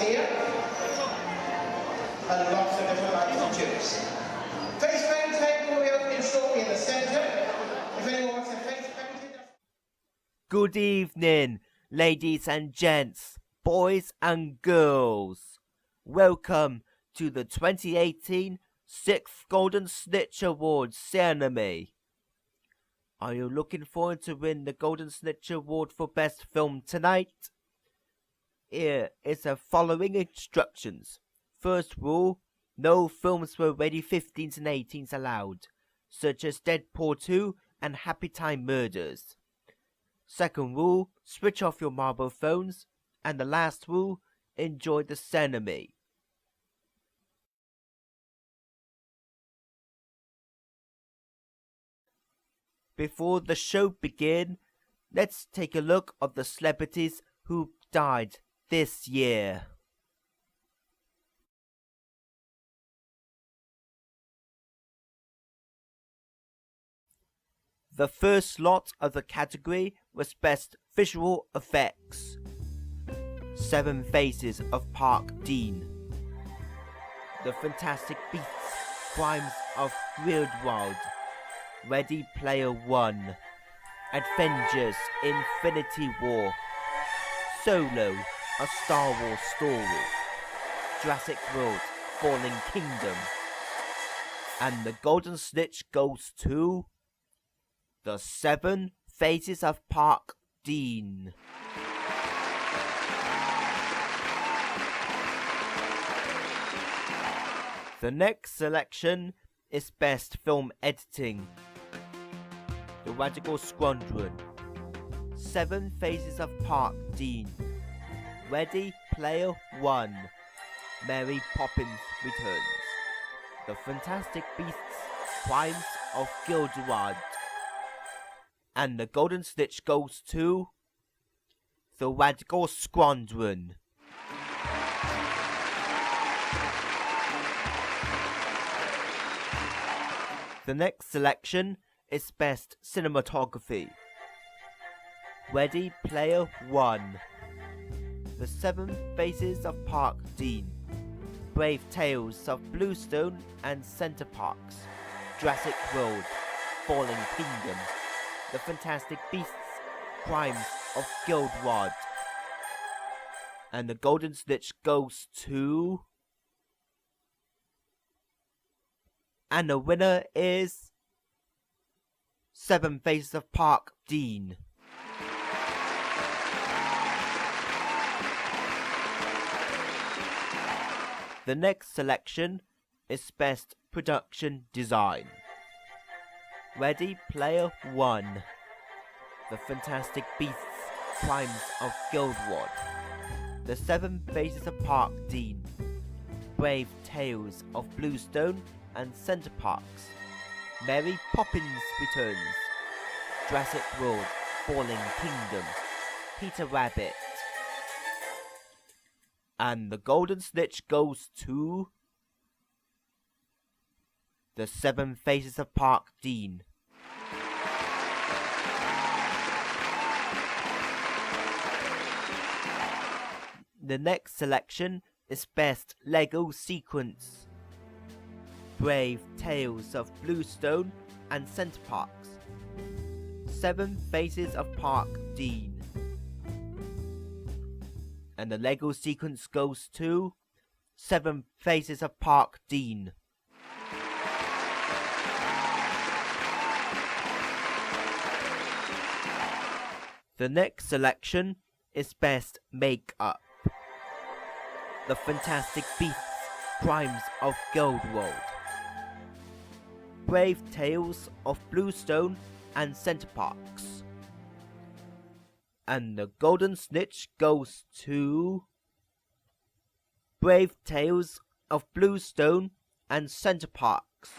here. And lots of little bags of chips. Face painting will be opening shortly in the centre. If anyone wants a face painted... Good evening, ladies and gents, boys and girls. Welcome to the 2018 6th Golden Snitch Award ceremony. Are you looking forward to win the Golden Snitch Award for Best Film tonight? Here is the following instructions. First rule, no films for rated 15s and 18s allowed, such as Deadpool 2 and Happy Time Murders. Second rule, switch off your mobile phones. And the last rule, enjoy the ceremony. Before the show begins, let's take a look at the celebrities who died this year. The first slot of the category was Best Visual Effects. 7 Faces of Park Dean. The Fantastic Beasts, Crimes of Grindelwald. Ready Player One. Avengers Infinity War. Solo, A Star Wars Story. Jurassic World, Fallen Kingdom. And the Golden Snitch goes to The 7 Faces of Park Dean. The next selection is Best Film Editing. The Radical Squadron. 7 Faces of Park Dean. Ready Player One. Mary Poppins Returns. The Fantastic Beasts, Crimes of Grindelwald. And the Golden Snitch goes to The Radical Squadron. The next selection is Best Cinematography. Ready Player One. The 7 Faces of Park Dean. Brave Tales of Bluestone and Center Parks. Jurassic World, Fallen Kingdom. The Fantastic Beasts, Crimes of Grindelwald. And the Golden Snitch goes to... And the winner is 7 Faces of Park Dean. The next selection is Best Production Design. Ready Player One. The Fantastic Beasts, Crimes of Grindelwald. The 7 Faces of Park Dean. Brave Tales of Bluestone and Center Parks. Mary Poppins Returns. Jurassic World, Fallen Kingdom. Peter Rabbit. And the Golden Snitch goes to The 7 Faces of Park Dean. The next selection is Best Lego Sequence. Brave Tales of Bluestone and Center Parks. 7 Faces of Park Dean. And the Lego sequence goes to 7 Faces of Park Dean. The next selection is Best Makeup. The Fantastic Beasts, Crimes of Grindelwald. Brave Tales of Bluestone and Center Parks. And the Golden Snitch goes to Brave Tales of Bluestone and Center Parks.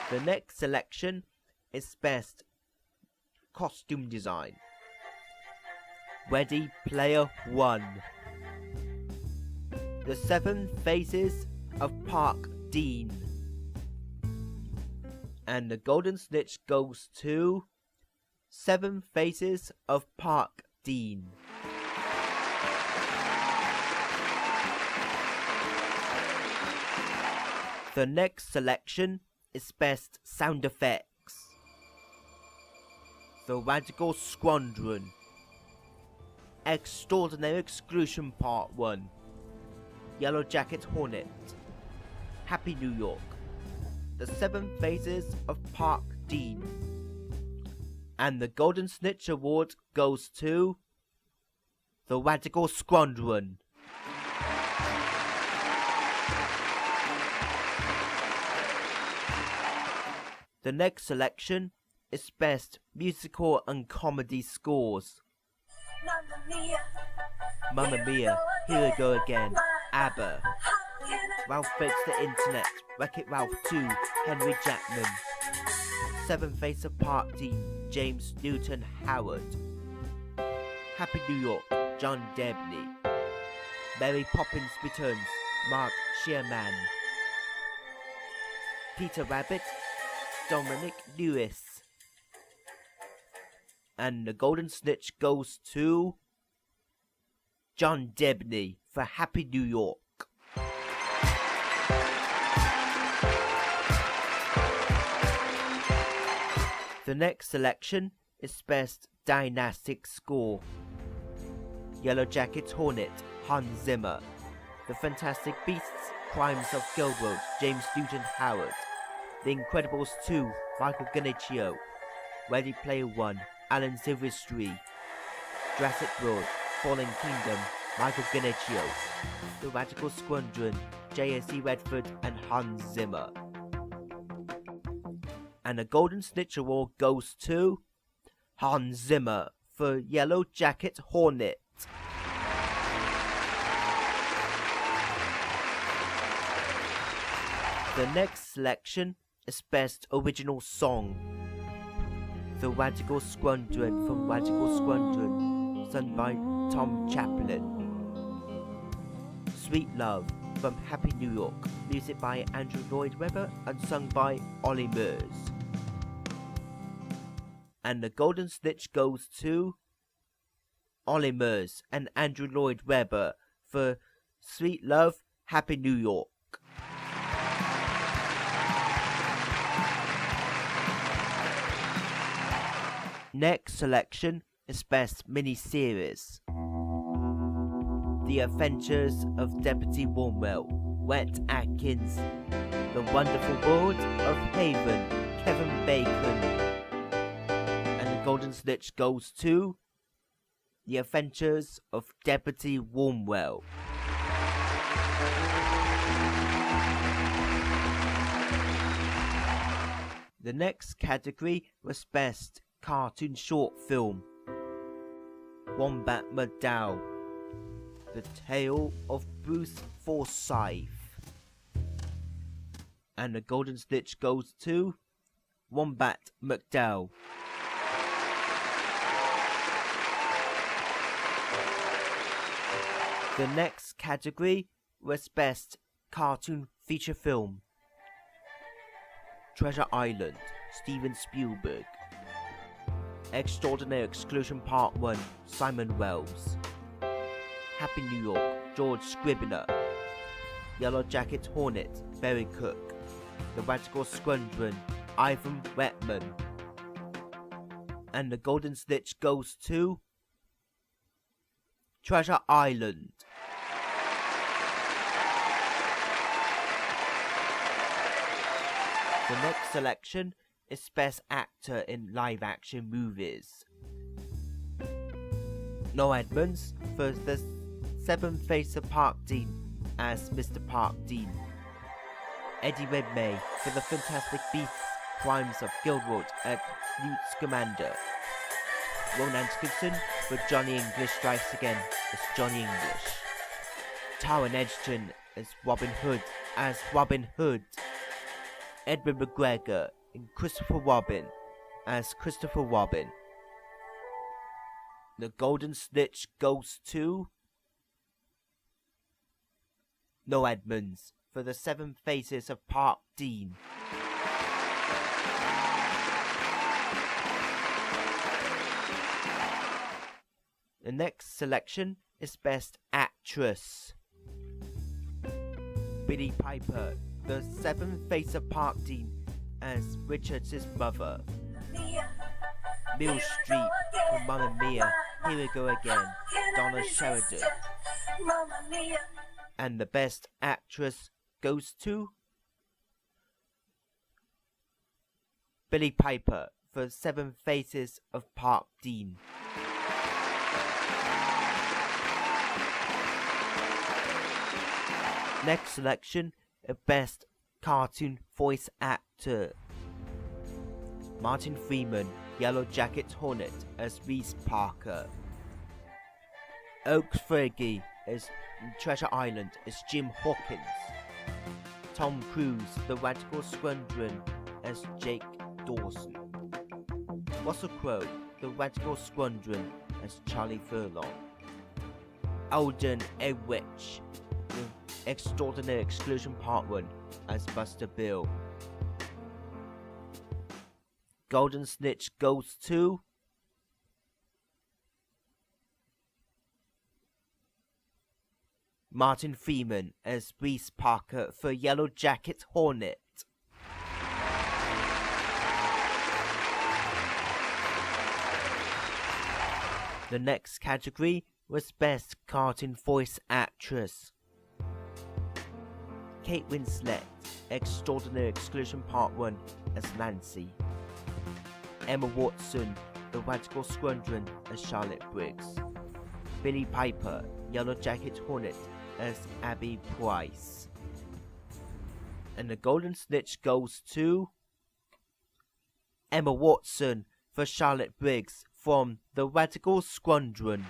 The next selection is Best Costume Design. Ready Player One. The 7 Faces of Park Dean. And the Golden Snitch goes to Seven Faces of Park Dean. The next selection is Best Sound Effects. The Radical Squadron. Extraordinary Exclusion Part 1. Yellow Jacket Hornet. Happy New York. The Seven Phases of Park Dean. And the Golden Snitch Award goes to The Radical Squadron. The next selection is Best Musical and Comedy Scores. Mamma Mia, Here We Go Again, ABBA. Ralph Breaks the Internet, Wreck-It Ralph 2, Henry Jackman. Seven Faces of Park Dean, James Newton Howard. Happy New York, John Debney. Mary Poppins Returns, Mark Shearman. Peter Rabbit, Dominic Lewis. And the Golden Snitch goes to John Debney for Happy New York. The next selection is Best Dynastic Score. Yellow Jacket Hornet, Hans Zimmer. The Fantastic Beasts, Crimes of Gilbert, James Newton Howard. The Incredibles 2, Michael Giacchino. Ready Player One, Alan Silvestri. Jurassic World, Fallen Kingdom, Michael Giacchino. The Radical Squadron, J.S.E. Redford and Hans Zimmer. And the Golden Snitch Award goes to Hans Zimmer for Yellow Jacket Hornet. The next selection is Best Original Song. The Radical Squadron from Radical Squadron, sung by Tom Chaplin. Sweet Love from Happy New York, music by Andrew Lloyd Webber and sung by Ollie Murs. And the Golden Snitch goes to Ollie Murs and Andrew Lloyd Webber for Sweet Love, Happy New York. Next selection is Best Miniseries. The Adventures of Deputy Warmwell, Wet Atkins. The Wonderful World of Haven, Kevin Bacon. And the Golden Snitch goes to The Adventures of Deputy Warmwell. The next category was Best Cartoon Short Film. Wombat McDowell. The Tale of Bruce Forsyth. And the Golden Snitch goes to Wombat McDowell. The next category was Best Cartoon Feature Film. Treasure Island, Steven Spielberg. Extraordinary Exclusion Part 1, Simon Wells. Happy New York, George Scribner. Yellow Jacket Hornet, Barry Cook. The Radical Squadron, Ivan Reitman. And the Golden Snitch goes to Treasure Island. The next selection is Best Actor in Live Action Movies. Noah Edmonds for The Seven Faces of Park Dean as Mr. Park Dean. Eddie Redmayne for The Fantastic Beasts, Crimes of Gilderoy as Newt Scamander. Ron Atkinson for Johnny English Strikes Again as Johnny English. Taron Egerton as Robin Hood. Edward McGregor and Christopher Robin as Christopher Robin. The Golden Snitch goes to Noah Edmonds for The Seven Faces of Park Dean. The next selection is Best Actress. Billie Piper, the seventh face of Park Dean as Richard's mother. Meryl Streep for Mamma Mia, Here We Go Again, Donna Sheridan. And the Best Actress goes to Billie Piper for Seven Faces of Park Dean. Next selection of Best Cartoon Voice Actor. Martin Freeman, Yellow Jacket Hornet as Reese Parker. Oak Fergie as Treasure Island as Jim Hawkins. Tom Cruise, The Radical Squadron as Jake Dawson. Russell Crowe, The Radical Squadron as Charlie Furlong. Alden Ehrenreich, The Extraordinary Exclusion Part 1 as Buster Bill. Golden Snitch goes to Martin Freeman as Reese Parker for Yellow Jacket Hornet. The next category was Best Cartoon Voice Actress. Kate Winslet, Extraordinary Exclusion Part 1 as Nancy. Emma Watson, The Radical Squadron as Charlotte Briggs. Billie Piper, Yellow Jacket Hornet as Abby Price. And the Golden Snitch goes to Emma Watson for Charlotte Briggs from The Radical Squadron.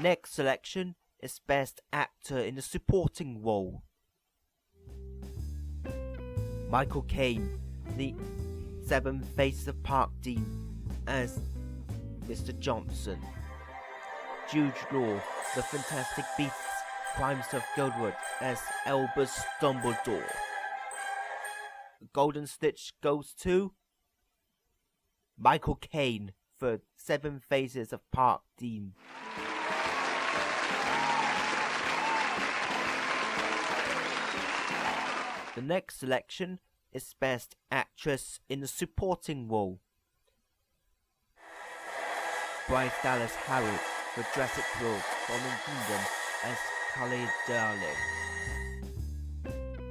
Next selection is Best Actor in a Supporting Role. Michael Caine, The Seven Faces of Park Dean as Mr. Johnson. Jude Law, The Fantastic Beasts, Crimes of Goldwood as Albus Dumbledore. Golden Snitch goes to Michael Caine for Seven Faces of Park Dean. The next selection is Best Actress in a Supporting Role. Bryce Dallas Howard for Jurassic World Fallen Kingdom as Khalid Darling.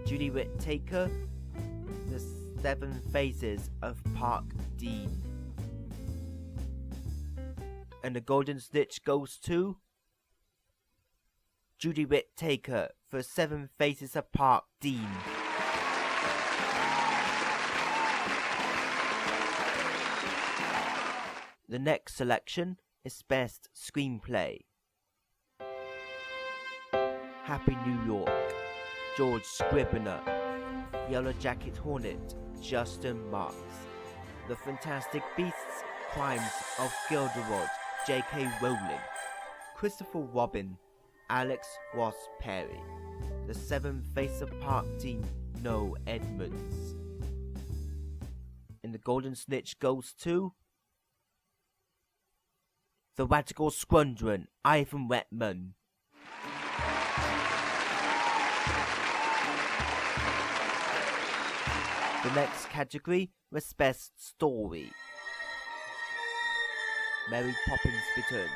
Judy Whittaker, The Seven Faces of Park Dean. And the Golden Snitch goes to Judy Whittaker for Seven Faces of Park Dean. The next selection is Best Screenplay. Happy New York, George Scribner. Yellow Jacket Hornet, Justin Marks. The Fantastic Beasts, Crimes of Gilderoy, J.K. Rowling. Christopher Robin, Alex Ross Perry. The Seven Faces of Park Dean, Noel Edmonds. And the Golden Snitch goes to The Radical Squadron, Ivan Reitman. The next category was Best Story. Mary Poppins Returns,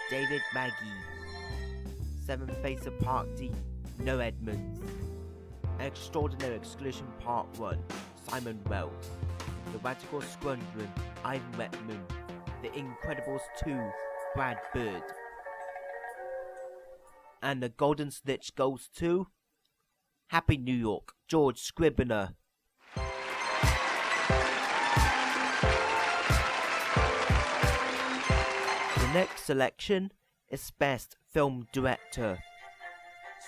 David Magee. Seven Faces of Park Dean, Noel Edmonds. Extraordinary Exclusion Part 1, Simon Wells. The Radical Squadron, Ivan Reitman. The Incredibles 2, Brad Bird. And the Golden Snitch goes to Happy New York, George Scribner. The next selection is Best Film Director.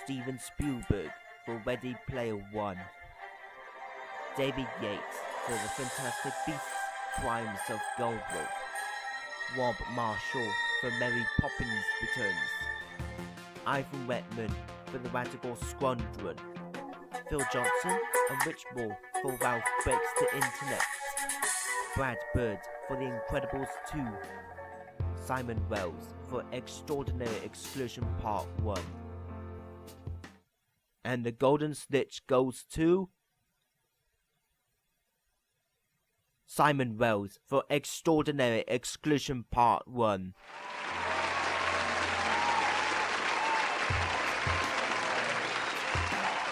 Steven Spielberg for Ready Player One. David Yates for The Fantastic Beasts, Crimes of Goldberg. Rob Marshall for Mary Poppins Returns. Ivan Reitman for The Radical Squadron. Phil Johnson and Rich Moore for Ralph Breaks the Internet. Brad Bird for The Incredibles 2. Simon Wells for Extraordinary Exclusion Part 1. And the Golden Snitch goes to Simon Wells for Extraordinary Exclusion Part 1.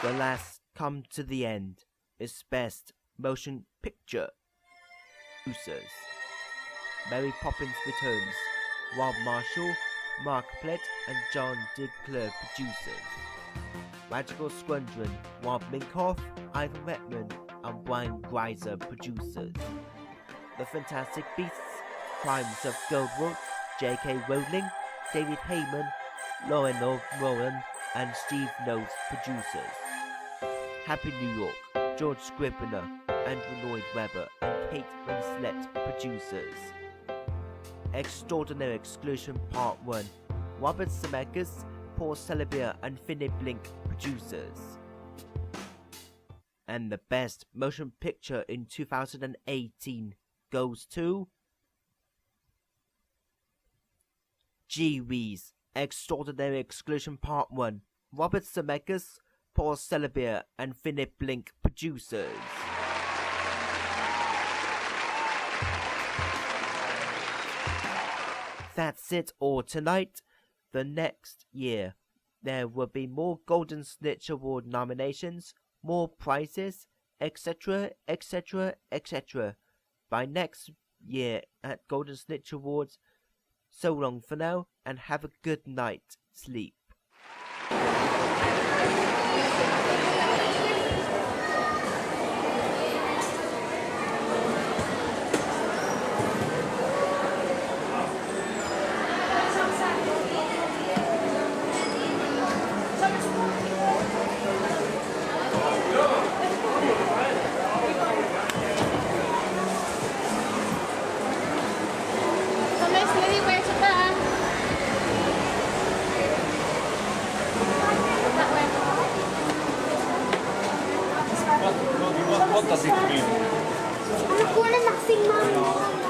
The last come to the end is Best Motion Picture. Producers: Mary Poppins Returns, Rob Marshall, Mark Plett and John DeClerc producers. Magical Squadron, Rob Minkoff, Ivan Reitman and Brian Greiser producers. The Fantastic Beasts, Crimes of Grindelwald, J.K. Rowling, David Heyman, Lauren O'Moran and Steve Knowles producers. Happy New York, George Scribner, Andrew Lloyd Webber and Kate Winslet producers. Extraordinary Exclusion Part 1, Robert Zemeckis, Paul Celebier and Finney Blink producers. And the Best Motion Picture in 2018 goes to Gee-Whiz, Extraordinary Exclusion Part 1, Robert Zemeckis, Paul Celebier and Finney Blink producers. That's it all tonight. The next year, there will be more Golden Snitch Award nominations, more prizes, etc., etc., etc. by next year at Golden Snitch Awards. So long for now, and have a good night. Sleep. What does it mean? Ano po na naksing, Mom?